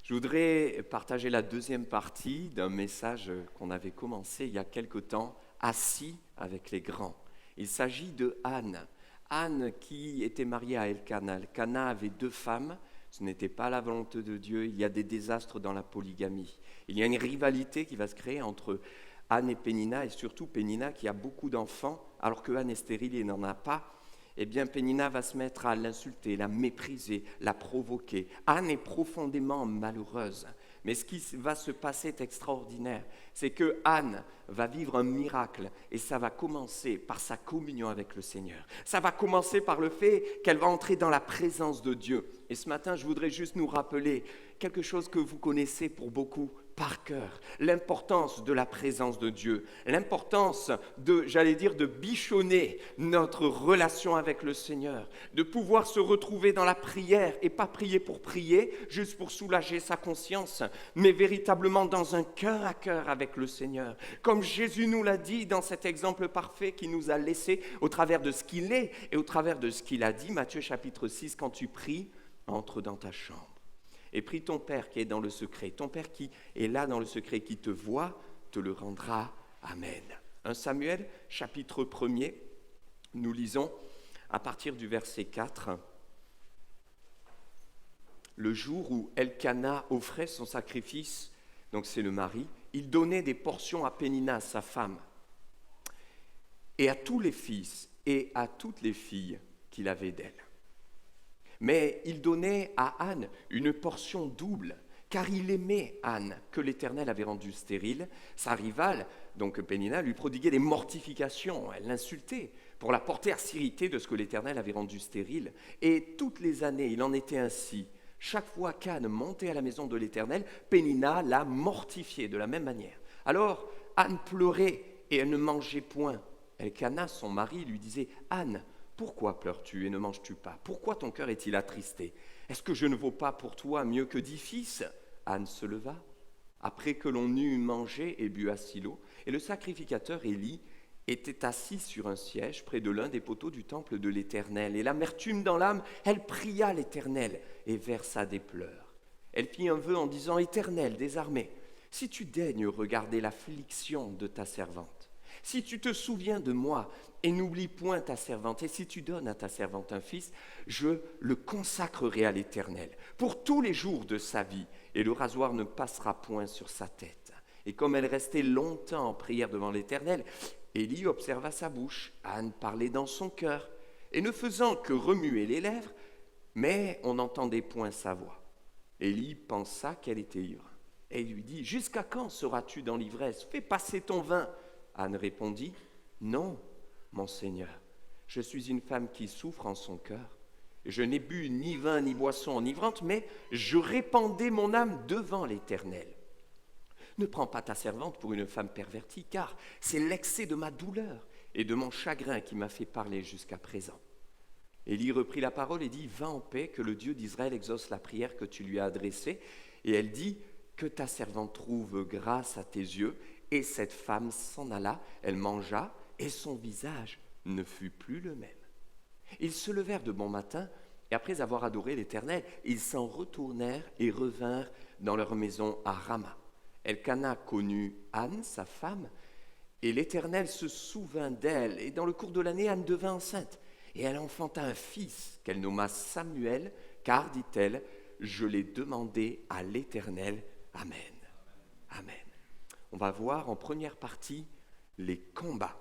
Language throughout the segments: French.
Je voudrais partager la deuxième partie d'un message qu'on avait commencé il y a quelque temps, Assis avec les grands. Il s'agit de Anne. Anne qui était mariée à Elkana. Elkana avait 2 femmes, ce n'était pas la volonté de Dieu, il y a des désastres dans la polygamie. Il y a une rivalité qui va se créer entre Anne et Pénina, et surtout Pénina qui a beaucoup d'enfants, alors que Anne est stérile et n'en a pas. Eh bien, Pénina va se mettre à l'insulter, la mépriser, la provoquer. Anne est profondément malheureuse. Mais ce qui va se passer est extraordinaire. C'est que Anne va vivre un miracle et ça va commencer par sa communion avec le Seigneur. Ça va commencer par le fait qu'elle va entrer dans la présence de Dieu. Et ce matin, je voudrais juste nous rappeler quelque chose que vous connaissez pour beaucoup par cœur, l'importance de la présence de Dieu, l'importance de bichonner notre relation avec le Seigneur, de pouvoir se retrouver dans la prière et pas prier pour prier, juste pour soulager sa conscience, mais véritablement dans un cœur à cœur avec le Seigneur. Comme Jésus nous l'a dit dans cet exemple parfait qu'il nous a laissé au travers de ce qu'il est et au travers de ce qu'il a dit, Matthieu chapitre 6, quand tu pries, entre dans ta chambre. Et prie ton Père qui est dans le secret. Ton Père qui est là dans le secret, qui te voit, te le rendra. Amen. 1 Samuel, chapitre 1er, nous lisons à partir du verset 4. Le jour où Elkana offrait son sacrifice, donc c'est le mari, il donnait des portions à Pénina, sa femme, et à tous les fils et à toutes les filles qu'il avait d'elle. Mais il donnait à Anne une portion double, car il aimait Anne, que l'Éternel avait rendue stérile. Sa rivale, donc Pénina, lui prodiguait des mortifications, elle l'insultait pour la porter à s'irriter de ce que l'Éternel avait rendu stérile. Et toutes les années, il en était ainsi. Chaque fois qu'Anne montait à la maison de l'Éternel, Pénina la mortifiait de la même manière. Alors Anne pleurait et elle ne mangeait point. Elkana, son mari, lui disait « Anne, pourquoi pleures-tu et ne manges-tu pas? Pourquoi ton cœur est-il attristé? Est-ce que je ne vaux pas pour toi mieux que 10 fils ?» Anne se leva, après que l'on eut mangé et bu à Silo, et le sacrificateur Élie était assis sur un siège près de l'un des poteaux du temple de l'Éternel. Et l'amertume dans l'âme, elle pria l'Éternel et versa des pleurs. Elle fit un vœu en disant « Éternel des armées, si tu daignes regarder l'affliction de ta servante, si tu te souviens de moi et n'oublie point ta servante, et si tu donnes à ta servante un fils, je le consacrerai à l'Éternel pour tous les jours de sa vie, et le rasoir ne passera point sur sa tête. » Et comme elle restait longtemps en prière devant l'Éternel, Élie observa sa bouche. Anne parlait dans son cœur, et ne faisant que remuer les lèvres, mais on n'entendait point sa voix. Élie pensa qu'elle était ivre, et lui dit « Jusqu'à quand seras-tu dans l'ivresse? Fais passer ton vin. » Anne répondit « Non, mon Seigneur, je suis une femme qui souffre en son cœur. Je n'ai bu ni vin ni boisson enivrante, mais je répandais mon âme devant l'Éternel. Ne prends pas ta servante pour une femme pervertie, car c'est l'excès de ma douleur et de mon chagrin qui m'a fait parler jusqu'à présent. » Élie reprit la parole et dit « Va en paix, que le Dieu d'Israël exauce la prière que tu lui as adressée. » Et elle dit « Que ta servante trouve grâce à tes yeux. » Et cette femme s'en alla, elle mangea, et son visage ne fut plus le même. Ils se levèrent de bon matin, et après avoir adoré l'Éternel, ils s'en retournèrent et revinrent dans leur maison à Rama. Elkana connut Anne, sa femme, et l'Éternel se souvint d'elle. Et dans le cours de l'année, Anne devint enceinte, et elle enfanta un fils qu'elle nomma Samuel, car, dit-elle, je l'ai demandé à l'Éternel. Amen. Amen. On va voir en première partie les combats.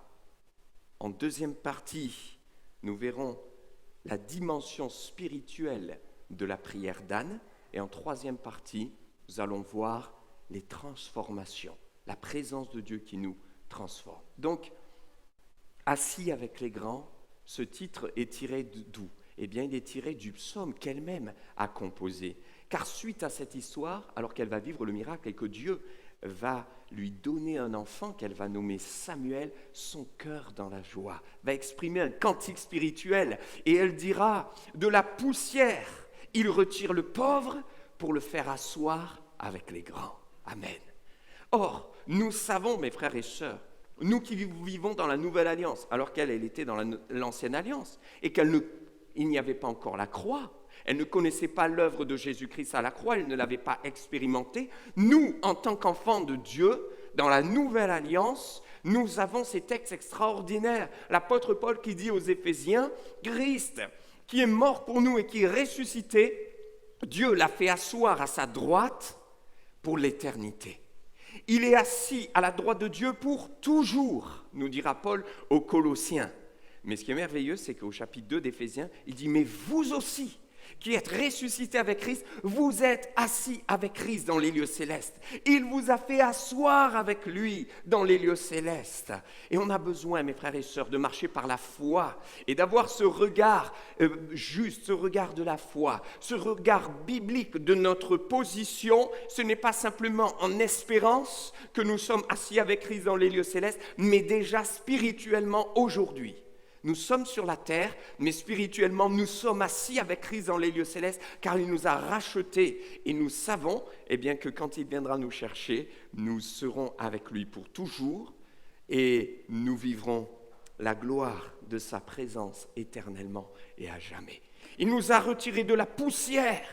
En deuxième partie, nous verrons la dimension spirituelle de la prière d'Anne. Et en troisième partie, nous allons voir les transformations, la présence de Dieu qui nous transforme. Donc, Assis avec les grands, ce titre est tiré d'où? Eh bien, il est tiré du psaume qu'elle-même a composé. Car suite à cette histoire, alors qu'elle va vivre le miracle et que Dieu va lui donner un enfant qu'elle va nommer Samuel, son cœur dans la joie, va exprimer un cantique spirituel et elle dira « De la poussière, il retire le pauvre pour le faire asseoir avec les grands. » Amen. Or, nous savons, mes frères et sœurs, nous qui vivons dans la nouvelle alliance, alors qu'elle était dans l'ancienne alliance et qu'il n'y avait pas encore la croix, Elle ne connaissait pas l'œuvre de Jésus-Christ à la croix, elle ne l'avait pas expérimentée. Nous, en tant qu'enfants de Dieu, dans la nouvelle alliance, nous avons ces textes extraordinaires. L'apôtre Paul qui dit aux Éphésiens, Christ, qui est mort pour nous et qui est ressuscité, Dieu l'a fait asseoir à sa droite pour l'éternité. Il est assis à la droite de Dieu pour toujours, nous dira Paul aux Colossiens. Mais ce qui est merveilleux, c'est qu'au chapitre 2 d'Éphésiens, il dit « Mais vous aussi, qui êtes ressuscités avec Christ, vous êtes assis avec Christ dans les lieux célestes. Il vous a fait asseoir avec lui dans les lieux célestes. » Et on a besoin, mes frères et sœurs, de marcher par la foi et d'avoir ce regard juste, ce regard de la foi, ce regard biblique de notre position. Ce n'est pas simplement en espérance que nous sommes assis avec Christ dans les lieux célestes, mais déjà spirituellement aujourd'hui. Nous sommes sur la terre, mais spirituellement, nous sommes assis avec Christ dans les lieux célestes, car il nous a rachetés. Et nous savons que quand il viendra nous chercher, nous serons avec lui pour toujours, et nous vivrons la gloire de sa présence éternellement et à jamais. Il nous a retirés de la poussière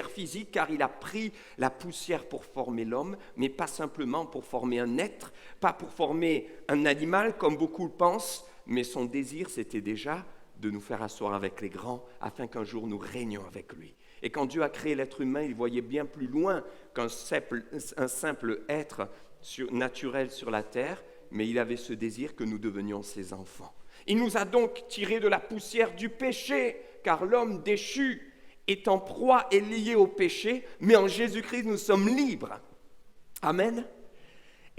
physique, car il a pris la poussière pour former l'homme, mais pas simplement pour former un être, pas pour former un animal, comme beaucoup le pensent, mais son désir, c'était déjà de nous faire asseoir avec les grands, afin qu'un jour nous régnions avec lui. Et quand Dieu a créé l'être humain, il voyait bien plus loin qu'un simple être naturel sur la terre, mais il avait ce désir que nous devenions ses enfants. Il nous a donc tirés de la poussière du péché, car l'homme déchu est en proie et lié au péché, mais en Jésus-Christ, nous sommes libres. Amen.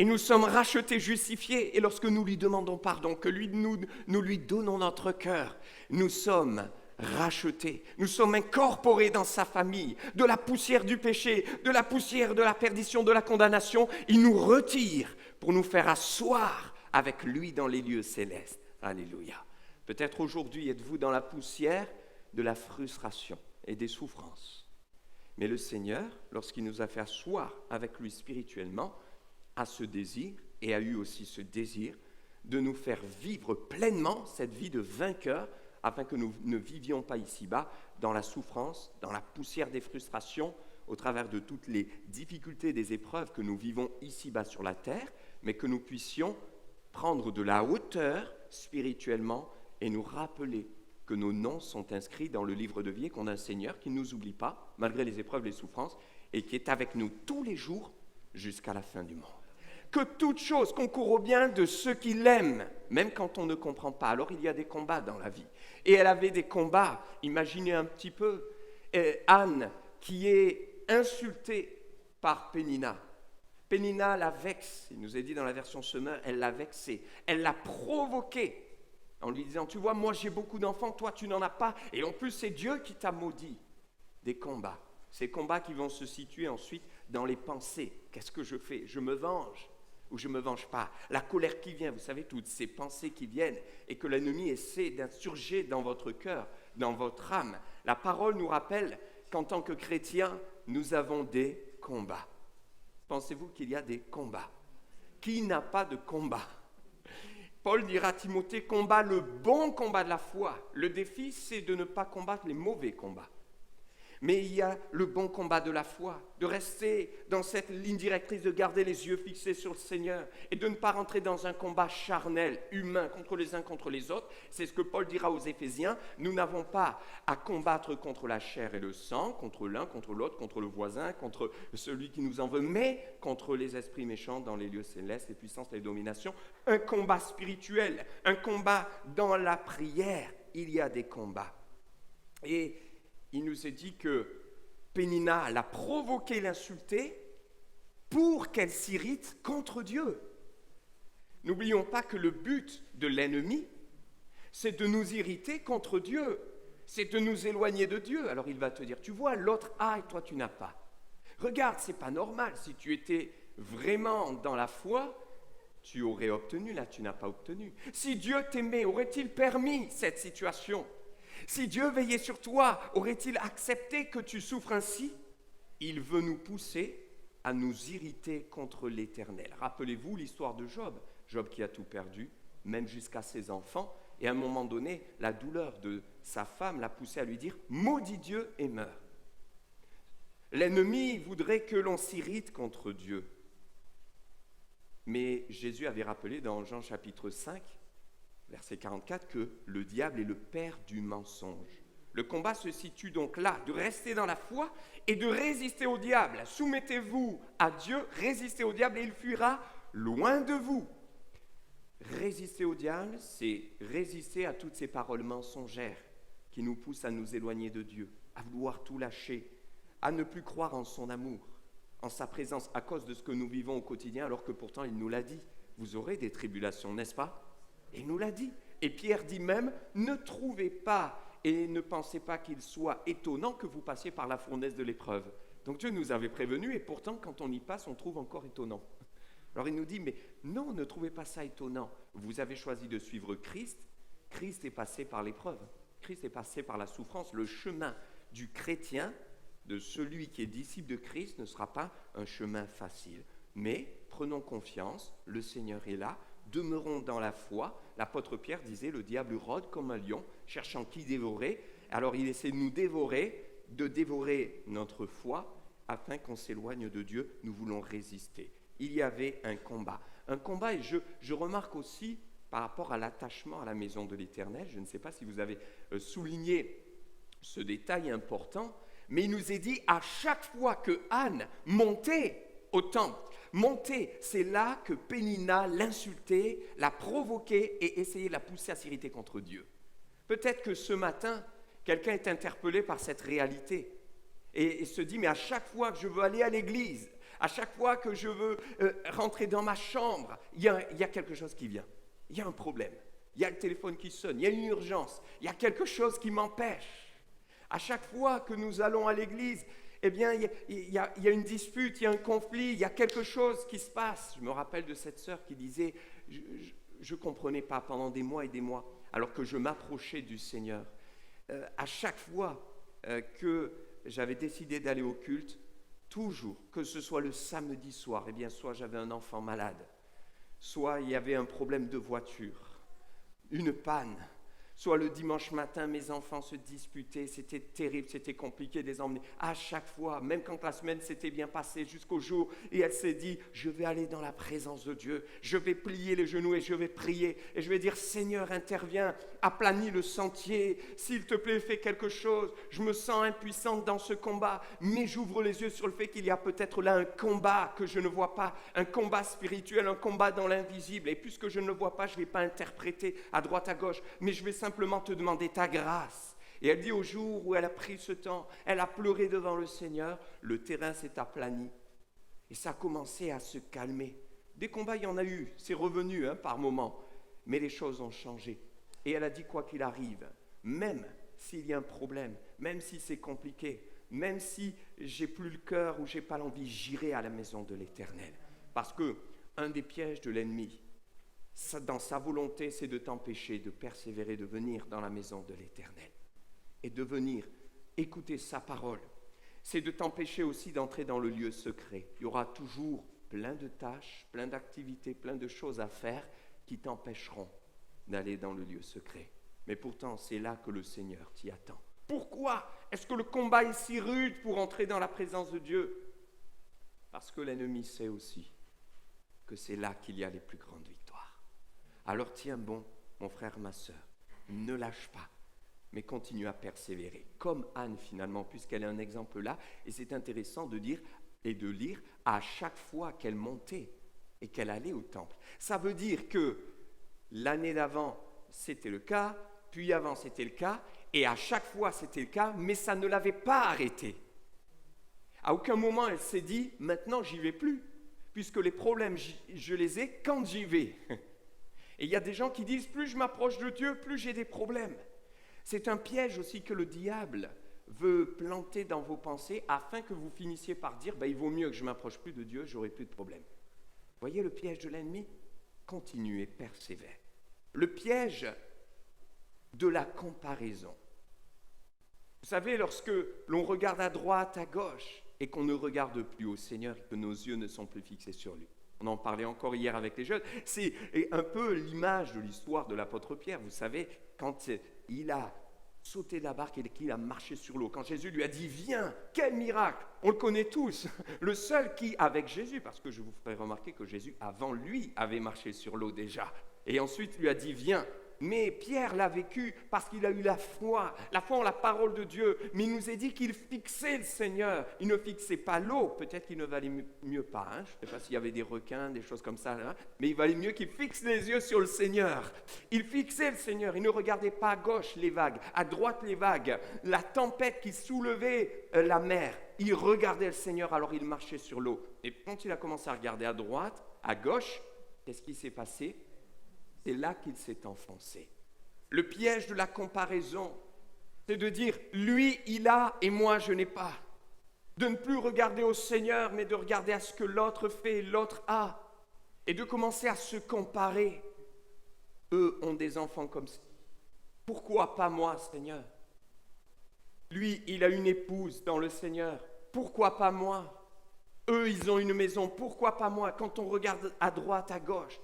Et nous sommes rachetés, justifiés, et lorsque nous lui demandons pardon, que nous lui donnons notre cœur, nous sommes rachetés, nous sommes incorporés dans sa famille, de la poussière du péché, de la poussière de la perdition, de la condamnation. Il nous retire pour nous faire asseoir avec lui dans les lieux célestes. Alléluia. Peut-être aujourd'hui êtes-vous dans la poussière de la frustration et des souffrances. Mais le Seigneur, lorsqu'il nous a fait asseoir avec lui spirituellement, a ce désir, et a eu aussi ce désir, de nous faire vivre pleinement cette vie de vainqueur, afin que nous ne vivions pas ici-bas dans la souffrance, dans la poussière des frustrations, au travers de toutes les difficultés, des épreuves que nous vivons ici-bas sur la terre, mais que nous puissions prendre de la hauteur spirituellement et nous rappeler que nos noms sont inscrits dans le livre de vie et qu'on a un Seigneur qui ne nous oublie pas, malgré les épreuves, les souffrances, et qui est avec nous tous les jours jusqu'à la fin du monde. Que toute chose concourt au bien de ceux qui l'aiment, même quand on ne comprend pas. Alors il y a des combats dans la vie. Et elle avait des combats. Imaginez un petit peu Anne qui est insultée par Pénina. Pénina la vexe, il nous est dit dans la version Semeur, elle l'a vexée, elle l'a provoquée en lui disant, tu vois, moi j'ai beaucoup d'enfants, toi tu n'en as pas, et en plus c'est Dieu qui t'a maudit. Des combats. Ces combats qui vont se situer ensuite dans les pensées. Qu'est-ce que je fais? Je me venge ou je ne me venge pas. La colère qui vient, vous savez, toutes ces pensées qui viennent et que l'ennemi essaie d'insurger dans votre cœur, dans votre âme. La parole nous rappelle qu'en tant que chrétiens, nous avons des combats. Pensez-vous qu'il y a des combats? Qui n'a pas de combat? Paul dira à Timothée, combat le bon combat de la foi. Le défi, c'est de ne pas combattre les mauvais combats. Mais il y a le bon combat de la foi, de rester dans cette ligne directrice, de garder les yeux fixés sur le Seigneur et de ne pas rentrer dans un combat charnel, humain, contre les uns contre les autres. C'est ce que Paul dira aux Éphésiens. Nous n'avons pas à combattre contre la chair et le sang, contre l'un, contre l'autre, contre le voisin, contre celui qui nous en veut, mais contre les esprits méchants dans les lieux célestes, les puissances, les dominations. Un combat spirituel, un combat dans la prière. Il y a des combats. Et il nous est dit que Pénina l'a provoqué, l'insulter, pour qu'elle s'irrite contre Dieu. N'oublions pas que le but de l'ennemi, c'est de nous irriter contre Dieu, c'est de nous éloigner de Dieu. Alors il va te dire, tu vois, l'autre a et toi tu n'as pas. Regarde, c'est pas normal, si tu étais vraiment dans la foi, tu aurais obtenu, là tu n'as pas obtenu. Si Dieu t'aimait, aurait-il permis cette situation ? Si Dieu veillait sur toi, aurait-il accepté que tu souffres ainsi? Il veut nous pousser à nous irriter contre l'Éternel. Rappelez-vous l'histoire de Job. Job qui a tout perdu, même jusqu'à ses enfants. Et à un moment donné, la douleur de sa femme l'a poussé à lui dire « Maudit Dieu et meurs ». L'ennemi voudrait que l'on s'irrite contre Dieu. Mais Jésus avait rappelé dans Jean chapitre 5, verset 44, que le diable est le père du mensonge. Le combat se situe donc là, de rester dans la foi et de résister au diable. Soumettez-vous à Dieu, résistez au diable et il fuira loin de vous. Résister au diable, c'est résister à toutes ces paroles mensongères qui nous poussent à nous éloigner de Dieu, à vouloir tout lâcher, à ne plus croire en son amour, en sa présence à cause de ce que nous vivons au quotidien, alors que pourtant il nous l'a dit. Vous aurez des tribulations, n'est-ce pas? Il nous l'a dit. Et Pierre dit même, ne trouvez pas et ne pensez pas qu'il soit étonnant que vous passiez par la fournaise de l'épreuve. Donc Dieu nous avait prévenus et pourtant quand on y passe, on trouve encore étonnant. Alors il nous dit, mais non, ne trouvez pas ça étonnant. Vous avez choisi de suivre Christ. Christ est passé par l'épreuve. Christ est passé par la souffrance. Le chemin du chrétien, de celui qui est disciple de Christ, ne sera pas un chemin facile. Mais prenons confiance, le Seigneur est là, demeurons dans la foi. L'apôtre Pierre disait, le diable rôde comme un lion, cherchant qui dévorer. Alors il essaie de nous dévorer, de dévorer notre foi, afin qu'on s'éloigne de Dieu. Nous voulons résister. Il y avait un combat, et je remarque aussi par rapport à l'attachement à la maison de l'Éternel, je ne sais pas si vous avez souligné ce détail important, mais il nous est dit à chaque fois que Anne montait au temple, c'est là que Pénina l'insultait, la provoquait et essayait de la pousser à s'irriter contre Dieu. Peut-être que ce matin, quelqu'un est interpellé par cette réalité et se dit, mais à chaque fois que je veux aller à l'église, à chaque fois que je veux rentrer dans ma chambre, il y a quelque chose qui vient. Il y a un problème. Il y a le téléphone qui sonne. Il y a une urgence. Il y a quelque chose qui m'empêche. À chaque fois que nous allons à l'église, eh bien, il y a une dispute, il y a un conflit, il y a quelque chose qui se passe. Je me rappelle de cette sœur qui disait, je ne comprenais pas pendant des mois et des mois, alors que je m'approchais du Seigneur. À chaque fois que j'avais décidé d'aller au culte, toujours, que ce soit le samedi soir, eh bien, soit j'avais un enfant malade, soit il y avait un problème de voiture, une panne, soit le dimanche matin, mes enfants se disputaient, c'était terrible, c'était compliqué de les emmener. À chaque fois, même quand la semaine s'était bien passée jusqu'au jour, et elle s'est dit, je vais aller dans la présence de Dieu, je vais plier les genoux et je vais prier, et je vais dire, Seigneur, interviens, aplanis le sentier, s'il te plaît, fais quelque chose, je me sens impuissante dans ce combat, mais j'ouvre les yeux sur le fait qu'il y a peut-être là un combat que je ne vois pas, un combat spirituel, un combat dans l'invisible, et puisque je ne le vois pas, je ne vais pas interpréter à droite à gauche, mais je vais simplement te demander ta grâce. Et elle dit au jour où elle a pris ce temps, elle a pleuré devant le Seigneur, le terrain s'est aplani et ça a commencé à se calmer. Des combats, il y en a eu, c'est revenu par moments, mais les choses ont changé. Et elle a dit quoi qu'il arrive, même s'il y a un problème, même si c'est compliqué, même si j'ai plus le cœur ou j'ai pas l'envie, j'irai à la maison de l'Éternel. Parce que un des pièges de l'ennemi, dans sa volonté, c'est de t'empêcher de persévérer, de venir dans la maison de l'Éternel et de venir écouter sa parole. C'est de t'empêcher aussi d'entrer dans le lieu secret. Il y aura toujours plein de tâches, plein d'activités, plein de choses à faire qui t'empêcheront d'aller dans le lieu secret. Mais pourtant, c'est là que le Seigneur t'y attend. Pourquoi est-ce que le combat est si rude pour entrer dans la présence de Dieu? Parce que l'ennemi sait aussi que c'est là qu'il y a les plus grandes victoires. Alors tiens bon, mon frère, ma sœur, ne lâche pas, mais continue à persévérer. Comme Anne finalement, puisqu'elle est un exemple là, et c'est intéressant de dire et de lire à chaque fois qu'elle montait et qu'elle allait au temple. Ça veut dire que l'année d'avant, c'était le cas, puis avant, c'était le cas, et à chaque fois, c'était le cas, mais ça ne l'avait pas arrêtée. À aucun moment, elle s'est dit, maintenant, j'y vais plus, puisque les problèmes, je les ai quand j'y vais. Et il y a des gens qui disent, plus je m'approche de Dieu, plus j'ai des problèmes. C'est un piège aussi que le diable veut planter dans vos pensées afin que vous finissiez par dire, il vaut mieux que je ne m'approche plus de Dieu, j'aurai plus de problèmes. Voyez le piège de l'ennemi? Continuez, persévère. Le piège de la comparaison. Vous savez, lorsque l'on regarde à droite, à gauche, et qu'on ne regarde plus au Seigneur, et que nos yeux ne sont plus fixés sur lui. On en parlait encore hier avec les jeunes. C'est un peu l'image de l'histoire de l'apôtre Pierre. Vous savez, quand il a sauté de la barque et qu'il a marché sur l'eau. Quand Jésus lui a dit « Viens », quel miracle! On le connaît tous. Le seul qui, avec Jésus, parce que je vous ferai remarquer que Jésus, avant lui, avait marché sur l'eau déjà. Et ensuite lui a dit « Viens ». Mais Pierre l'a vécu parce qu'il a eu la foi en la parole de Dieu. Mais il nous est dit qu'il fixait le Seigneur. Il ne fixait pas l'eau. Peut-être qu'il ne valait mieux pas. Je ne sais pas s'il y avait des requins, des choses comme ça. Mais il valait mieux qu'il fixe les yeux sur le Seigneur. Il fixait le Seigneur. Il ne regardait pas à gauche les vagues, à droite les vagues, la tempête qui soulevait la mer. Il regardait le Seigneur, alors il marchait sur l'eau. Et quand il a commencé à regarder à droite, à gauche, qu'est-ce qui s'est passé? C'est là qu'il s'est enfoncé. Le piège de la comparaison, c'est de dire, lui, il a et moi, je n'ai pas. De ne plus regarder au Seigneur, mais de regarder à ce que l'autre fait, l'autre a. Et de commencer à se comparer. Eux ont des enfants comme ça. Pourquoi pas moi, Seigneur? Lui, il a une épouse dans le Seigneur. Pourquoi pas moi? Eux, ils ont une maison. Pourquoi pas moi? Quand on regarde à droite, à gauche,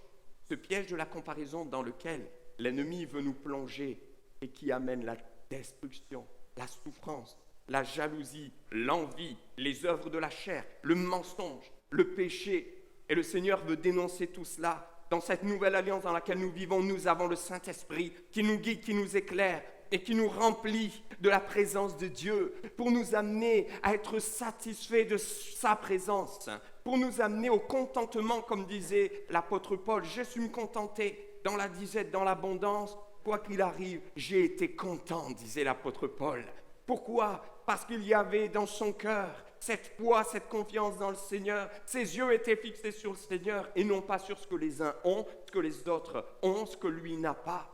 ce piège de la comparaison dans lequel l'ennemi veut nous plonger et qui amène la destruction, la souffrance, la jalousie, l'envie, les œuvres de la chair, le mensonge, le péché. Et le Seigneur veut dénoncer tout cela. Dans cette nouvelle alliance dans laquelle nous vivons, nous avons le Saint-Esprit qui nous guide, qui nous éclaire et qui nous remplit de la présence de Dieu pour nous amener à être satisfaits de sa présence, pour nous amener au contentement, comme disait l'apôtre Paul. Je suis me contenté dans la disette, dans l'abondance, quoi qu'il arrive, j'ai été content, disait l'apôtre Paul. Pourquoi? Parce qu'il y avait dans son cœur cette foi, cette confiance dans le Seigneur. Ses yeux étaient fixés sur le Seigneur et non pas sur ce que les uns ont, ce que les autres ont, ce que lui n'a pas.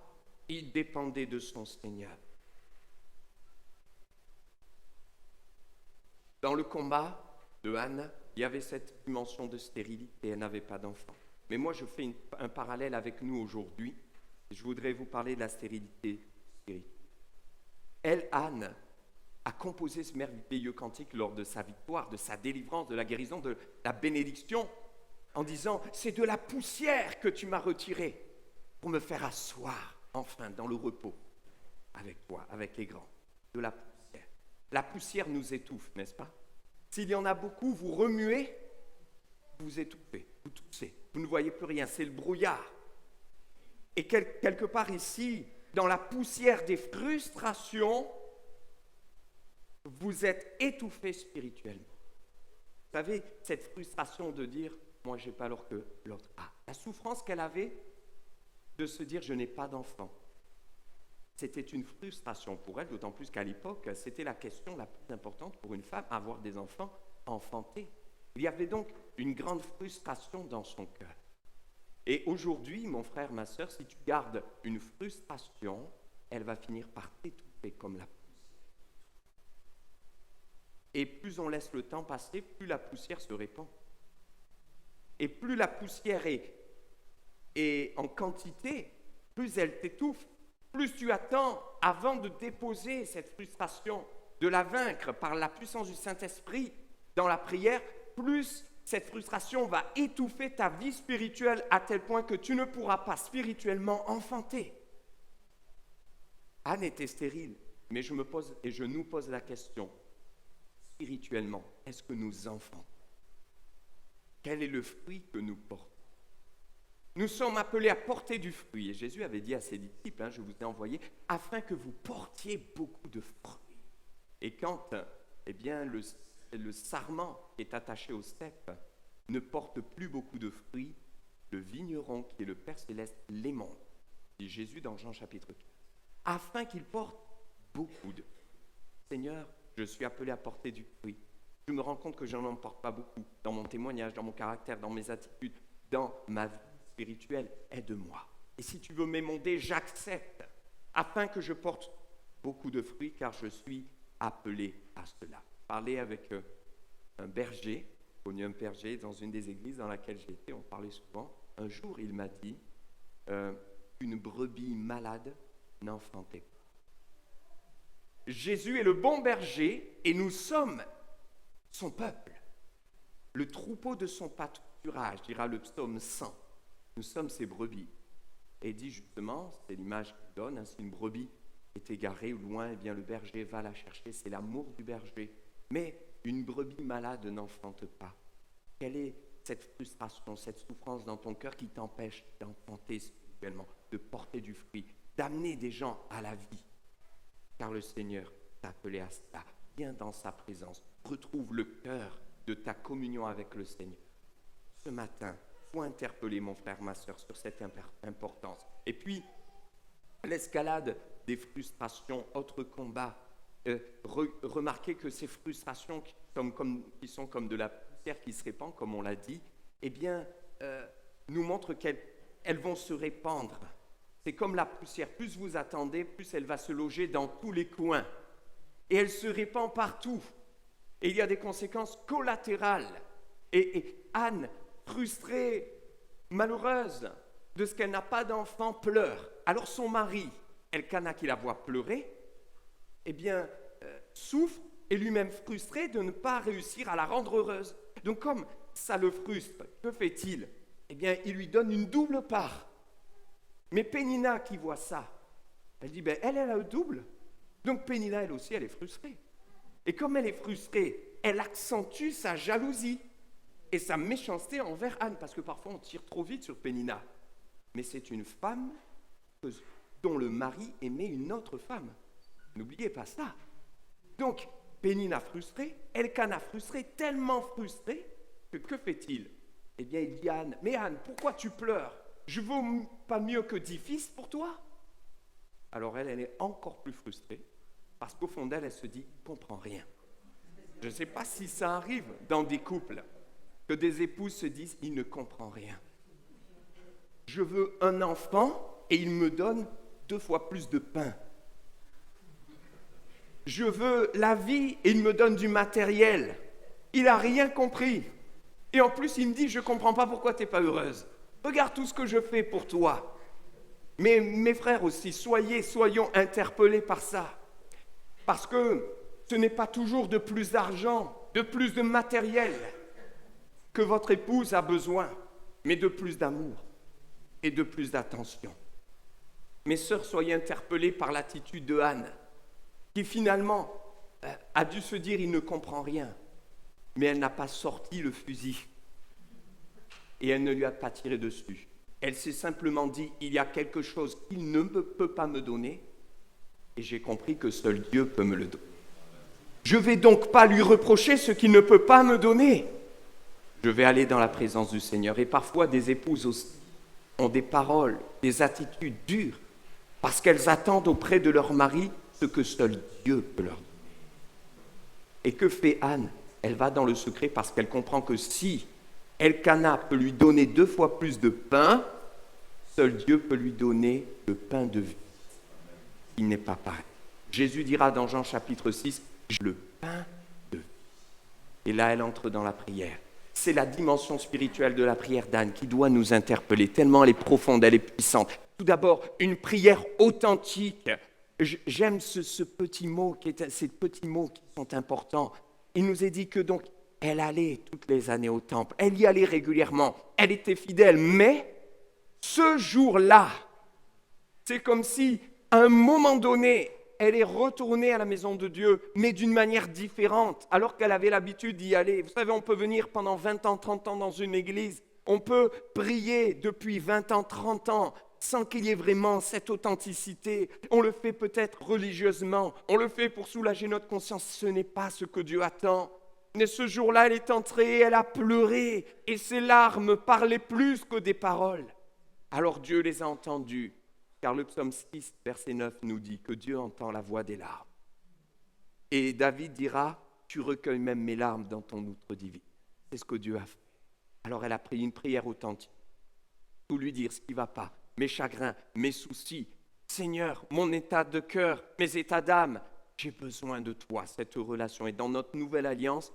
Il dépendait de son Seigneur. Dans le combat de Anne, il y avait cette dimension de stérilité, elle n'avait pas d'enfant. Mais moi, je fais un parallèle avec nous aujourd'hui. Je voudrais vous parler de la stérilité spirituelle. Elle, Anne, a composé ce merveilleux cantique lors de sa victoire, de sa délivrance, de la guérison, de la bénédiction, en disant « C'est de la poussière que tu m'as retiré pour me faire asseoir, enfin, dans le repos, avec toi, avec les grands. » De la poussière. La poussière nous étouffe, n'est-ce pas? S'il y en a beaucoup, vous remuez, vous étouffez, vous toussez, vous ne voyez plus rien, c'est le brouillard. Et quelque part ici, dans la poussière des frustrations, vous êtes étouffé spirituellement. Vous savez, cette frustration de dire, moi j'ai pas alors que l'autre a. La souffrance qu'elle avait de se dire, je n'ai pas d'enfant. C'était une frustration pour elle, d'autant plus qu'à l'époque, c'était la question la plus importante pour une femme, avoir des enfants enfantés. Il y avait donc une grande frustration dans son cœur. Et aujourd'hui, mon frère, ma sœur, si tu gardes une frustration, elle va finir par t'étouffer comme la poussière. Et plus on laisse le temps passer, plus la poussière se répand. Et plus la poussière est en quantité, plus elle t'étouffe. Plus tu attends avant de déposer cette frustration, de la vaincre par la puissance du Saint-Esprit dans la prière, plus cette frustration va étouffer ta vie spirituelle à tel point que tu ne pourras pas spirituellement enfanter. Anne était stérile, mais je nous pose la question, spirituellement, est-ce que nous enfantons? Quel est le fruit que nous portons? Nous sommes appelés à porter du fruit. Et Jésus avait dit à ses disciples, je vous ai envoyé, afin que vous portiez beaucoup de fruits. Et quand le sarment qui est attaché au cep ne porte plus beaucoup de fruits, le vigneron qui est le Père Céleste l'aimant, dit Jésus dans Jean chapitre 4, afin qu'il porte beaucoup de fruits. Seigneur, je suis appelé à porter du fruit. Je me rends compte que je n'en porte pas beaucoup dans mon témoignage, dans mon caractère, dans mes attitudes, dans ma vie spirituelle. Aide-moi. Et si tu veux m'émonder, j'accepte, afin que je porte beaucoup de fruits, car je suis appelé à cela. Parler avec un berger, j'ai connu un berger dans une des églises dans laquelle j'étais, on parlait souvent. Un jour, il m'a dit, une brebis malade n'enfantait pas. Jésus est le bon berger et nous sommes son peuple, le troupeau de son pâturage, dira le psaume 100. Nous sommes ses brebis. Et il dit justement, c'est l'image qu'il donne, c'est une brebis est égarée ou loin, eh bien le berger va la chercher, c'est l'amour du berger. Mais une brebis malade n'enfante pas. Quelle est cette frustration, cette souffrance dans ton cœur qui t'empêche d'enfanter spirituellement, de porter du fruit, d'amener des gens à la vie? Car le Seigneur t'a appelé à cela. Viens dans sa présence, retrouve le cœur de ta communion avec le Seigneur. Ce matin, il faut interpeller mon frère, ma soeur, sur cette importance. Et puis, l'escalade des frustrations, autre combat. Remarquez que ces frustrations qui sont comme de la poussière qui se répand, comme on l'a dit, eh bien, nous montrent qu'elles vont se répandre. C'est comme la poussière. Plus vous attendez, plus elle va se loger dans tous les coins. Et elle se répand partout. Et il y a des conséquences collatérales. Et Anne, frustrée, malheureuse de ce qu'elle n'a pas d'enfant, pleure. Alors son mari, Elkana, qui la voit pleurer, eh bien, souffre et lui-même frustré de ne pas réussir à la rendre heureuse. Donc comme ça le frustre, que fait-il? Eh bien, il lui donne une double part. Mais Pénina qui voit ça, elle dit, elle a le double. Donc Pénina, elle aussi, elle est frustrée. Et comme elle est frustrée, elle accentue sa jalousie et sa méchanceté envers Anne, parce que parfois on tire trop vite sur Pénina. Mais c'est une femme dont le mari aimait une autre femme. N'oubliez pas ça. Donc, Pénina frustrée, Elkana frustré, tellement frustré, que fait-il? Eh bien, il dit à Anne, mais Anne, pourquoi tu pleures? Je vaux pas mieux que 10 fils pour toi? Alors elle est encore plus frustrée, parce qu'au fond d'elle, elle se dit, je ne comprends rien. Je ne sais pas si ça arrive dans des couples, que des épouses se disent, il ne comprend rien. Je veux un enfant et il me donne 2 fois plus de pain. Je veux la vie et il me donne du matériel. Il n'a rien compris. Et en plus, il me dit, je ne comprends pas pourquoi tu n'es pas heureuse. Regarde tout ce que je fais pour toi. Mais mes frères aussi, soyons interpellés par ça. Parce que ce n'est pas toujours de plus d'argent, de plus de matériel que votre épouse a besoin, mais de plus d'amour et de plus d'attention. Mes sœurs, soyez interpellées par l'attitude de Anne, qui finalement a dû se dire, il ne comprend rien, mais elle n'a pas sorti le fusil et elle ne lui a pas tiré dessus. Elle s'est simplement dit, il y a quelque chose qu'il ne peut pas me donner et j'ai compris que seul Dieu peut me le donner. Je ne vais donc pas lui reprocher ce qu'il ne peut pas me donner. Je vais aller dans la présence du Seigneur. Et parfois, des épouses aussi ont des paroles, des attitudes dures, parce qu'elles attendent auprès de leur mari ce que seul Dieu peut leur donner. Et que fait Anne? Elle va dans le secret parce qu'elle comprend que si Elkana peut lui donner 2 fois plus de pain, seul Dieu peut lui donner le pain de vie. Il n'est pas pareil. Jésus dira dans Jean chapitre 6, le pain de vie. Et là, elle entre dans la prière. C'est la dimension spirituelle de la prière d'Anne qui doit nous interpeller, tellement elle est profonde, elle est puissante. Tout d'abord, une prière authentique. J'aime ces petits mots qui sont importants. Il nous est dit que donc, elle allait toutes les années au temple, elle y allait régulièrement, elle était fidèle, mais ce jour-là, c'est comme si, à un moment donné, elle est retournée à la maison de Dieu, mais d'une manière différente, alors qu'elle avait l'habitude d'y aller. Vous savez, on peut venir pendant 20 ans, 30 ans dans une église, on peut prier depuis 20 ans, 30 ans, sans qu'il y ait vraiment cette authenticité. On le fait peut-être religieusement, on le fait pour soulager notre conscience, ce n'est pas ce que Dieu attend. Mais ce jour-là, elle est entrée, elle a pleuré, et ses larmes parlaient plus que des paroles. Alors Dieu les a entendues, car le psaume 6, verset 9 nous dit que Dieu entend la voix des larmes. Et David dira, tu recueilles même mes larmes dans ton outre divin. C'est ce que Dieu a fait. Alors elle a pris une prière authentique, pour lui dire ce qui ne va pas, mes chagrins, mes soucis. Seigneur, mon état de cœur, mes états d'âme, j'ai besoin de toi, cette relation. Et dans notre nouvelle alliance,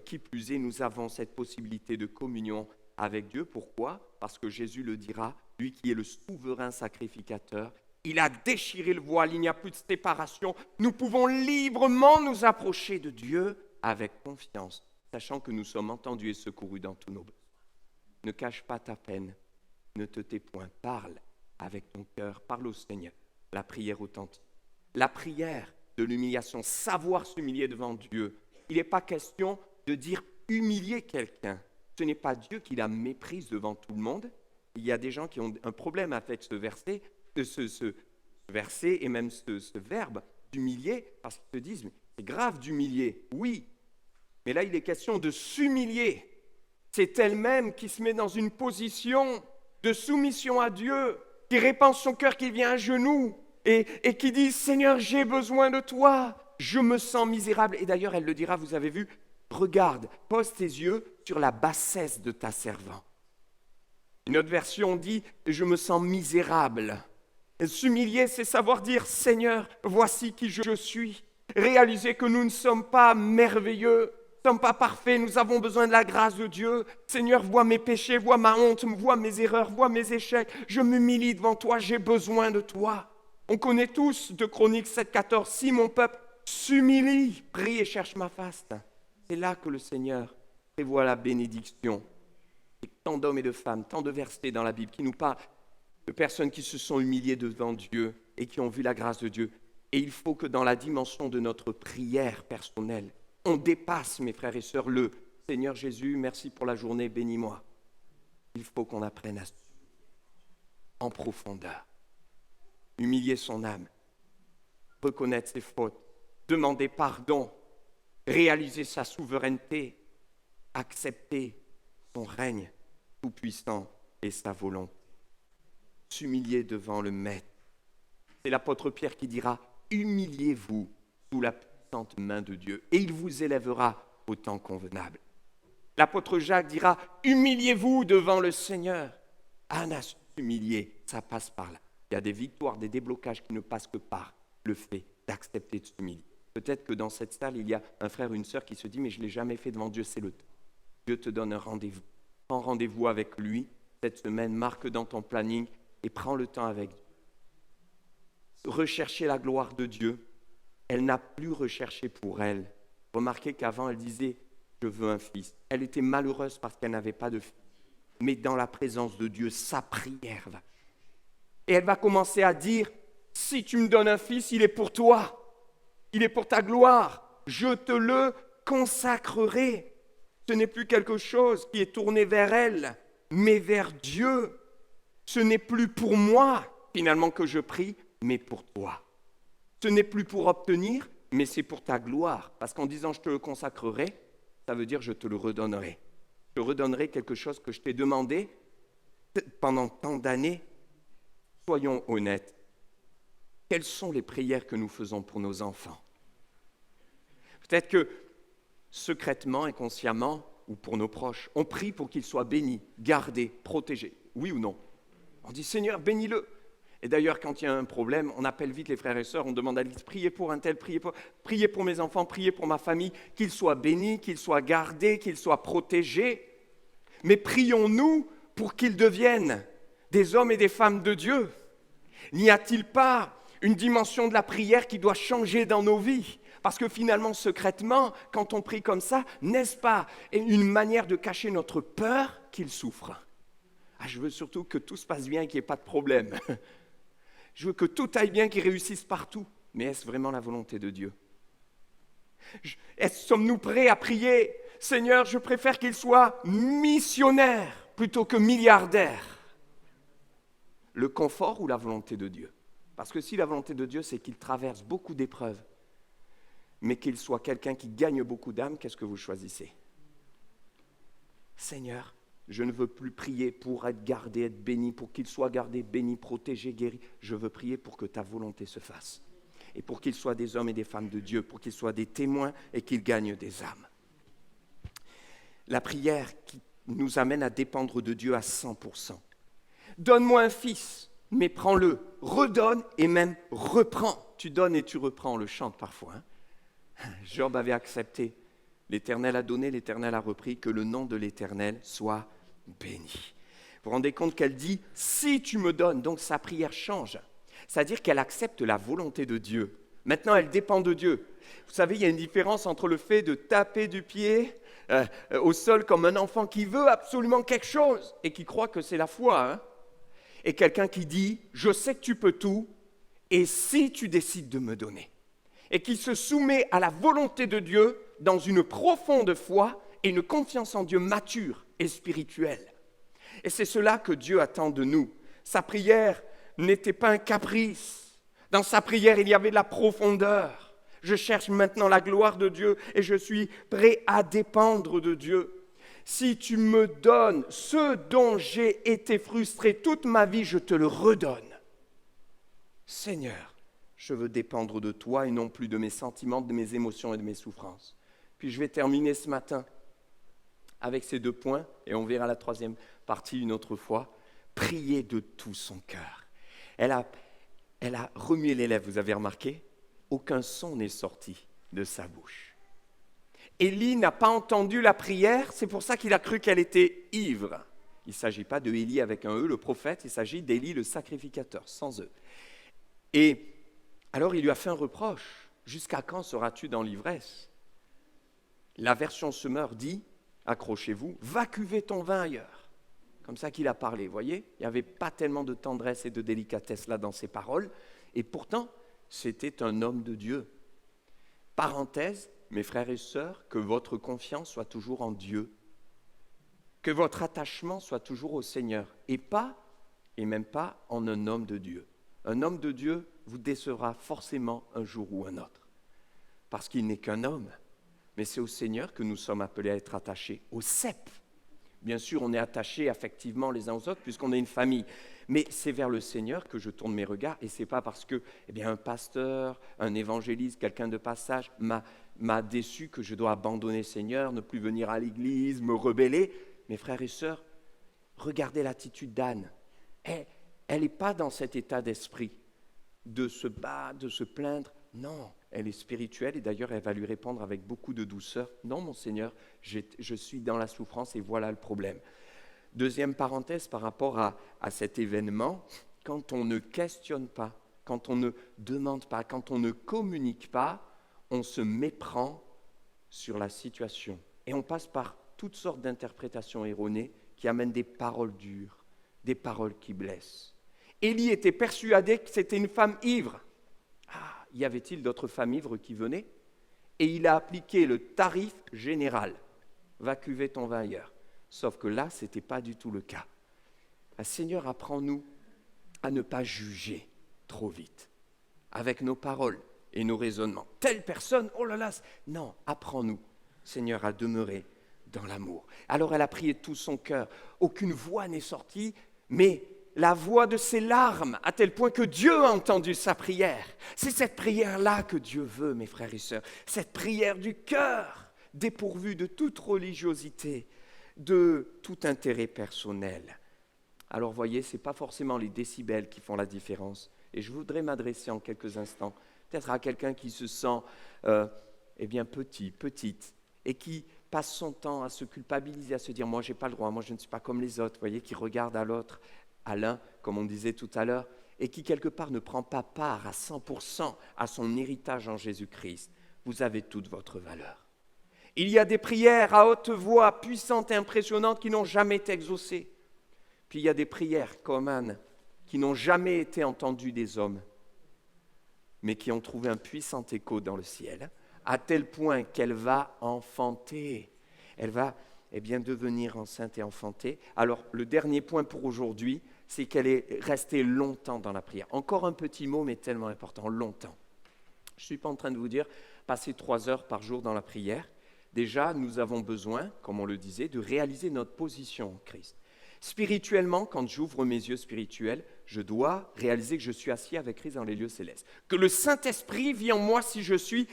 qui plus est, nous avons cette possibilité de communion avec Dieu. Pourquoi? Parce que Jésus le dira, lui qui est le souverain sacrificateur, il a déchiré le voile, il n'y a plus de séparation. Nous pouvons librement nous approcher de Dieu avec confiance, sachant que nous sommes entendus et secourus dans tous nos besoins. Ne cache pas ta peine, ne te tais point, parle avec ton cœur, parle au Seigneur, la prière authentique. La prière de l'humiliation, savoir s'humilier devant Dieu. Il n'est pas question de dire humilier quelqu'un. Ce n'est pas Dieu qui la méprise devant tout le monde. Il y a des gens qui ont un problème avec ce verset, et même ce verbe d'humilier, parce qu'ils se disent, mais c'est grave d'humilier. Oui, mais là il est question de s'humilier. C'est elle-même qui se met dans une position de soumission à Dieu, qui répand son cœur, qui vient à genoux et qui dit, Seigneur, j'ai besoin de toi, je me sens misérable. Et d'ailleurs, elle le dira, vous avez vu, regarde, pose tes yeux sur la bassesse de ta servante. Une autre version dit, je me sens misérable. S'humilier, c'est savoir dire, Seigneur, voici qui je suis. Réaliser que nous ne sommes pas merveilleux, nous ne sommes pas parfaits, nous avons besoin de la grâce de Dieu. Seigneur, vois mes péchés, vois ma honte, vois mes erreurs, vois mes échecs. Je m'humilie devant toi, j'ai besoin de toi. On connaît tous de Chroniques 7,14, si mon peuple s'humilie, prie et cherche ma face. C'est là que le Seigneur prévoit la bénédiction. Et tant d'hommes et de femmes, tant de versets dans la Bible qui nous parlent de personnes qui se sont humiliées devant Dieu et qui ont vu la grâce de Dieu. Et il faut que dans la dimension de notre prière personnelle, on dépasse, mes frères et sœurs, le « Seigneur Jésus, merci pour la journée, bénis-moi ». Il faut qu'on apprenne à en profondeur, humilier son âme, reconnaître ses fautes, demander pardon, réaliser sa souveraineté, accepter son règne tout-puissant et sa volonté. S'humilier devant le Maître. C'est l'apôtre Pierre qui dira « Humiliez-vous sous la puissante main de Dieu, et il vous élèvera au temps convenable. » L'apôtre Jacques dira « Humiliez-vous devant le Seigneur. » Anna s'humilier, ça passe par là. Il y a des victoires, des déblocages qui ne passent que par le fait d'accepter de s'humilier. Peut-être que dans cette salle, il y a un frère ou une sœur qui se dit « Mais je ne l'ai jamais fait devant Dieu, c'est le temps. » Dieu te donne un rendez-vous. Prends rendez-vous avec lui cette semaine, marque dans ton planning et prends le temps avec Dieu. Rechercher la gloire de Dieu, elle n'a plus recherché pour elle. Remarquez qu'avant, elle disait « Je veux un fils ». Elle était malheureuse parce qu'elle n'avait pas de fils. Mais dans la présence de Dieu, sa prière va. Et elle va commencer à dire « Si tu me donnes un fils, il est pour toi. Il est pour ta gloire. Je te le consacrerai. » Ce n'est plus quelque chose qui est tourné vers elle, mais vers Dieu. Ce n'est plus pour moi, finalement, que je prie, mais pour toi. Ce n'est plus pour obtenir, mais c'est pour ta gloire. Parce qu'en disant « je te le consacrerai », ça veut dire « je te le redonnerai ». Je te redonnerai quelque chose que je t'ai demandé pendant tant d'années. Soyons honnêtes. Quelles sont les prières que nous faisons pour nos enfants? Peut-être que secrètement, inconsciemment, ou pour nos proches, on prie pour qu'ils soient bénis, gardés, protégés. Oui ou non? On dit « Seigneur, bénis-le ». Et d'ailleurs, quand il y a un problème, on appelle vite les frères et sœurs, on demande à l'Église, priez pour un tel, priez pour mes enfants, priez pour ma famille, qu'ils soient bénis, qu'ils soient gardés, qu'ils soient protégés. Mais prions-nous pour qu'ils deviennent des hommes et des femmes de Dieu. N'y a-t-il pas une dimension de la prière qui doit changer dans nos vies? Parce que finalement, secrètement, quand on prie comme ça, n'est-ce pas une manière de cacher notre peur qu'il souffre? Je veux surtout que tout se passe bien et qu'il n'y ait pas de problème. Je veux que tout aille bien, qu'il réussisse partout. Mais est-ce vraiment la volonté de Dieu? Sommes-nous prêts à prier? Seigneur, je préfère qu'il soit missionnaire plutôt que milliardaire. Le confort ou la volonté de Dieu? Parce que si la volonté de Dieu, c'est qu'il traverse beaucoup d'épreuves, mais qu'il soit quelqu'un qui gagne beaucoup d'âmes, qu'est-ce que vous choisissez? Seigneur, je ne veux plus prier pour être gardé, être béni, pour qu'il soit gardé, béni, protégé, guéri. Je veux prier pour que ta volonté se fasse. Et pour qu'ils soient des hommes et des femmes de Dieu, pour qu'ils soient des témoins et qu'ils gagnent des âmes. La prière qui nous amène à dépendre de Dieu à 100%. Donne-moi un fils, mais prends-le, redonne et même reprends. Tu donnes et tu reprends, on le chante parfois. Job avait accepté. L'Éternel a donné, l'Éternel a repris, que le nom de l'Éternel soit béni. Vous vous rendez compte qu'elle dit « si tu me donnes », donc sa prière change. C'est-à-dire qu'elle accepte la volonté de Dieu. Maintenant, elle dépend de Dieu. Vous savez, il y a une différence entre le fait de taper du pied au sol comme un enfant qui veut absolument quelque chose et qui croit que c'est la foi, et quelqu'un qui dit « je sais que tu peux tout et si tu décides de me donner, et qui se soumet à la volonté de Dieu dans une profonde foi et une confiance en Dieu mature et spirituelle. Et c'est cela que Dieu attend de nous. Sa prière n'était pas un caprice. Dans sa prière, il y avait de la profondeur. Je cherche maintenant la gloire de Dieu et je suis prêt à dépendre de Dieu. Si tu me donnes ce dont j'ai été frustré toute ma vie, je te le redonne. Seigneur, je veux dépendre de toi et non plus de mes sentiments, de mes émotions et de mes souffrances. Puis je vais terminer ce matin avec ces 2 points et on verra la 3e partie une autre fois. Prier de tout son cœur. Elle a remué les lèvres, vous avez remarqué? Aucun son n'est sorti de sa bouche. Élie n'a pas entendu la prière, c'est pour ça qu'il a cru qu'elle était ivre. Il ne s'agit pas de Élie avec un E, le prophète, il s'agit d'Élie le sacrificateur, sans E. Et alors il lui a fait un reproche. Jusqu'à quand seras-tu dans l'ivresse? La version Semeur dit, accrochez-vous, va cuver ton vin ailleurs. Comme ça qu'il a parlé, vous voyez? Il n'y avait pas tellement de tendresse et de délicatesse là dans ses paroles. Et pourtant, c'était un homme de Dieu. Parenthèse, mes frères et sœurs, que votre confiance soit toujours en Dieu. Que votre attachement soit toujours au Seigneur. Et même pas en un homme de Dieu. Un homme de Dieu vous décevra forcément un jour ou un autre. Parce qu'il n'est qu'un homme. Mais c'est au Seigneur que nous sommes appelés à être attachés. Au cep. Bien sûr, on est attachés affectivement les uns aux autres puisqu'on est une famille. Mais c'est vers le Seigneur que je tourne mes regards. Et ce n'est pas parce que un pasteur, un évangéliste, quelqu'un de passage m'a déçu que je dois abandonner le Seigneur, ne plus venir à l'église, me rebeller. Mes frères et sœurs, regardez l'attitude d'Anne. Elle n'est pas dans cet état d'esprit de se battre, de se plaindre. Non, elle est spirituelle et d'ailleurs elle va lui répondre avec beaucoup de douceur. Non, mon Seigneur, je suis dans la souffrance et voilà le problème. 2e parenthèse par rapport à cet événement, quand on ne questionne pas, quand on ne demande pas, quand on ne communique pas, on se méprend sur la situation. Et on passe par toutes sortes d'interprétations erronées qui amènent des paroles dures, des paroles qui blessent. Élie était persuadé que c'était une femme ivre. Y avait-il d'autres femmes ivres qui venaient? Et il a appliqué le tarif général. Va cuver ton vin ailleurs. Sauf que là, ce n'était pas du tout le cas. Seigneur, apprends-nous à ne pas juger trop vite avec nos paroles et nos raisonnements. Telle personne, oh là là, non, apprends-nous, Seigneur, à demeurer dans l'amour. Alors elle a prié de tout son cœur. Aucune voix n'est sortie, mais la voix de ses larmes, à tel point que Dieu a entendu sa prière. C'est cette prière-là que Dieu veut, mes frères et sœurs. Cette prière du cœur, dépourvue de toute religiosité, de tout intérêt personnel. Alors voyez, ce n'est pas forcément les décibels qui font la différence. Et je voudrais m'adresser en quelques instants, peut-être à quelqu'un qui se sent petit, petite, et qui passe son temps à se culpabiliser, à se dire « moi, je n'ai pas le droit, moi, je ne suis pas comme les autres », voyez, qui regarde à l'autre, à l'un, comme on disait tout à l'heure, et qui quelque part ne prend pas part à 100% à son héritage en Jésus-Christ. Vous avez toute votre valeur. Il y a des prières à haute voix, puissantes et impressionnantes, qui n'ont jamais été exaucées. Puis il y a des prières comme Anne, qui n'ont jamais été entendues des hommes, mais qui ont trouvé un puissant écho dans le ciel, à tel point qu'elle va enfanter. Elle va devenir enceinte et enfanter. Alors, le dernier point pour aujourd'hui, c'est qu'elle est restée longtemps dans la prière. Encore un petit mot, mais tellement important, longtemps. Je ne suis pas en train de vous dire, passer 3 heures par jour dans la prière. Déjà, nous avons besoin, comme on le disait, de réaliser notre position en Christ. Spirituellement, quand j'ouvre mes yeux spirituels, je dois réaliser que je suis assis avec Christ dans les lieux célestes. Que le Saint-Esprit vit en moi si je suis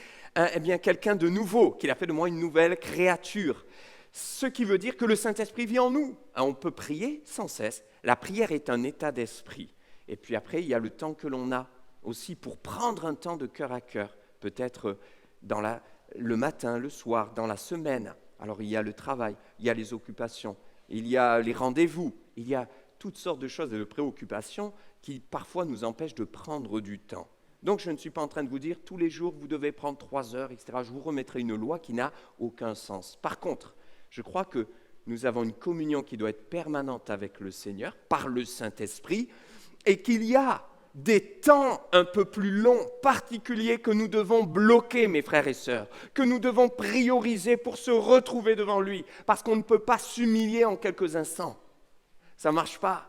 quelqu'un de nouveau, qu'il a fait de moi une nouvelle créature. Ce qui veut dire que le Saint-Esprit vit en nous. On peut prier sans cesse. La prière est un état d'esprit. Et puis après, il y a le temps que l'on a aussi pour prendre un temps de cœur à cœur. Peut-être le matin, le soir, dans la semaine. Alors il y a le travail, il y a les occupations, il y a les rendez-vous, il y a toutes sortes de choses et de préoccupations qui parfois nous empêchent de prendre du temps. Donc je ne suis pas en train de vous dire tous les jours vous devez prendre 3 heures, etc. Je vous remettrai une loi qui n'a aucun sens. Par contre, je crois que nous avons une communion qui doit être permanente avec le Seigneur par le Saint-Esprit et qu'il y a des temps un peu plus longs, particuliers, que nous devons bloquer, mes frères et sœurs, que nous devons prioriser pour se retrouver devant lui, parce qu'on ne peut pas s'humilier en quelques instants. Ça ne marche pas.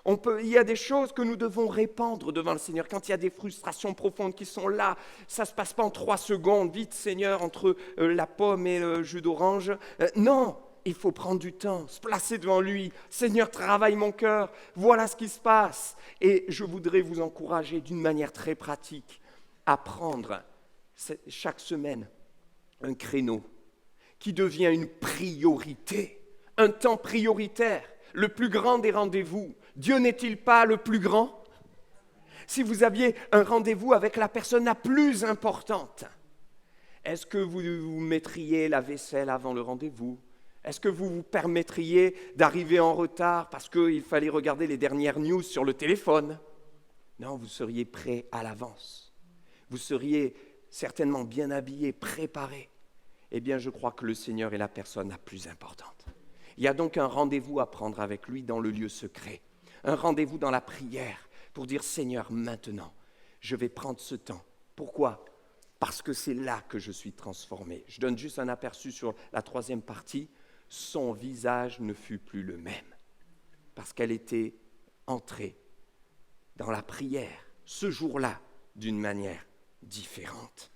Il y a des choses que nous devons répandre devant le Seigneur. Quand il y a des frustrations profondes qui sont là, ça ne se passe pas en 3 secondes. Vite, Seigneur, entre la pomme et le jus d'orange. Non, il faut prendre du temps, se placer devant lui. Seigneur, travaille mon cœur. Voilà ce qui se passe. Et je voudrais vous encourager d'une manière très pratique à prendre chaque semaine un créneau qui devient une priorité, un temps prioritaire, le plus grand des rendez-vous. Dieu n'est-il pas le plus grand? Si vous aviez un rendez-vous avec la personne la plus importante, est-ce que vous mettriez la vaisselle avant le rendez-vous? Est-ce que vous vous permettriez d'arriver en retard parce qu'il fallait regarder les dernières news sur le téléphone? Non, vous seriez prêt à l'avance. Vous seriez certainement bien habillé, préparé. Eh bien, je crois que le Seigneur est la personne la plus importante. Il y a donc un rendez-vous à prendre avec lui dans le lieu secret. Un rendez-vous dans la prière pour dire « Seigneur, maintenant, je vais prendre ce temps. » Pourquoi? Parce que c'est là que je suis transformé. Je donne juste un aperçu sur la 3e partie. Son visage ne fut plus le même parce qu'elle était entrée dans la prière ce jour-là d'une manière différente.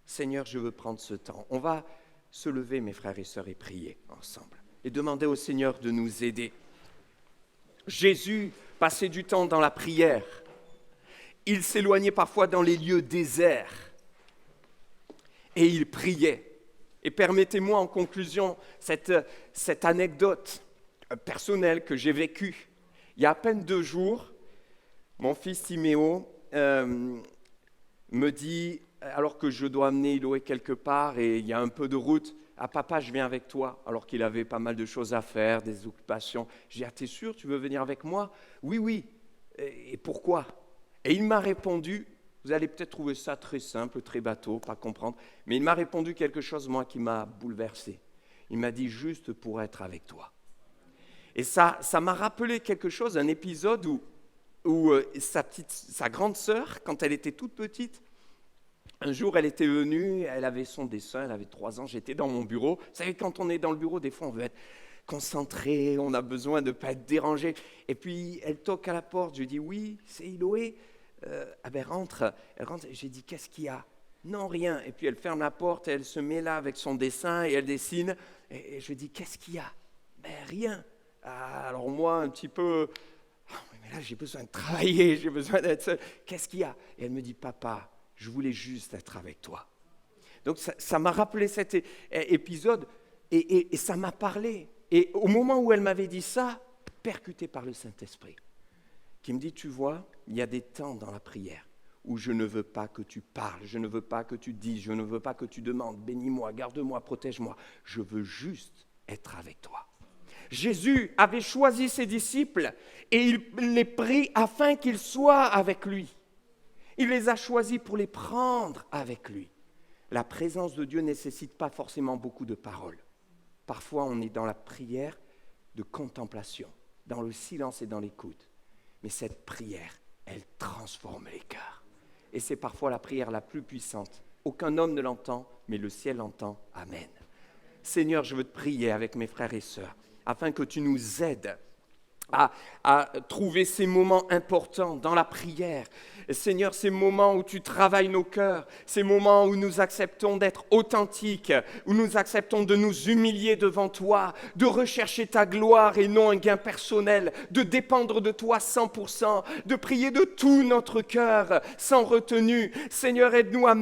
Seigneur, je veux prendre ce temps. On va se lever, mes frères et sœurs, et prier ensemble et demander au Seigneur de nous aider. Jésus passait du temps dans la prière. Il s'éloignait parfois dans les lieux déserts et il priait. Et permettez-moi en conclusion cette anecdote personnelle que j'ai vécue. Il y a à peine 2 jours, mon fils Timéo me dit, alors que je dois amener Iloé quelque part et il y a un peu de route, « Ah papa, je viens avec toi », alors qu'il avait pas mal de choses à faire, des occupations. J'ai dit « Ah, t'es sûr, tu veux venir avec moi ?»« Oui, oui. Et pourquoi ?» Et il m'a répondu, vous allez peut-être trouver ça très simple, très bateau, pas comprendre, mais il m'a répondu quelque chose, moi, qui m'a bouleversé. Il m'a dit « Juste pour être avec toi ». Et ça m'a rappelé quelque chose, un épisode où sa grande sœur, quand elle était toute petite, un jour, elle était venue, elle avait son dessin, elle avait 3 ans, j'étais dans mon bureau. Vous savez, quand on est dans le bureau, des fois, on veut être concentré, on a besoin de ne pas être dérangé. Et puis, elle toque à la porte, je dis « Oui, c'est Iloé ». Elle rentre. J'ai dit « Qu'est-ce qu'il y a ?» « Non, rien. » Et puis, elle ferme la porte, et elle se met là avec son dessin, et elle dessine. Et je dis « Qu'est-ce qu'il y a ?»« Ben, rien. » Alors moi, un petit peu, mais là, j'ai besoin de travailler, j'ai besoin d'être seul. Qu'est-ce qu'il y a? Et elle me dit « Papa, je voulais juste être avec toi. » Donc ça m'a rappelé cet épisode et ça m'a parlé. Et au moment où elle m'avait dit ça, percuté par le Saint-Esprit, qui me dit, tu vois, il y a des temps dans la prière où je ne veux pas que tu parles, je ne veux pas que tu dises, je ne veux pas que tu demandes, bénis-moi, garde-moi, protège-moi. Je veux juste être avec toi. Jésus avait choisi ses disciples et il les prit afin qu'ils soient avec lui. Il les a choisis pour les prendre avec lui. La présence de Dieu ne nécessite pas forcément beaucoup de paroles. Parfois, on est dans la prière de contemplation, dans le silence et dans l'écoute. Mais cette prière, elle transforme les cœurs. Et c'est parfois la prière la plus puissante. Aucun homme ne l'entend, mais le ciel l'entend. Amen. Seigneur, je veux te prier avec mes frères et sœurs, afin que tu nous aides à trouver ces moments importants dans la prière. Seigneur, ces moments où tu travailles nos cœurs, ces moments où nous acceptons d'être authentiques, où nous acceptons de nous humilier devant toi, de rechercher ta gloire et non un gain personnel, de dépendre de toi 100%, de prier de tout notre cœur sans retenue. Seigneur, aide-nous à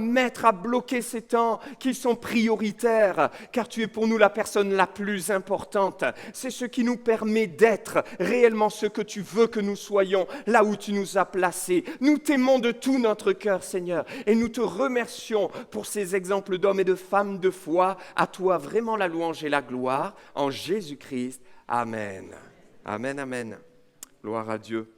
bloquer ces temps qui sont prioritaires, car tu es pour nous la personne la plus importante. C'est ce qui nous permet d'être réellement ce que tu veux que nous soyons, là où tu nous as placés. Nous t'aimons de tout notre cœur, Seigneur, et nous te remercions pour ces exemples d'hommes et de femmes de foi. À toi vraiment la louange et la gloire, en Jésus-Christ. Amen. Amen, amen. Gloire à Dieu.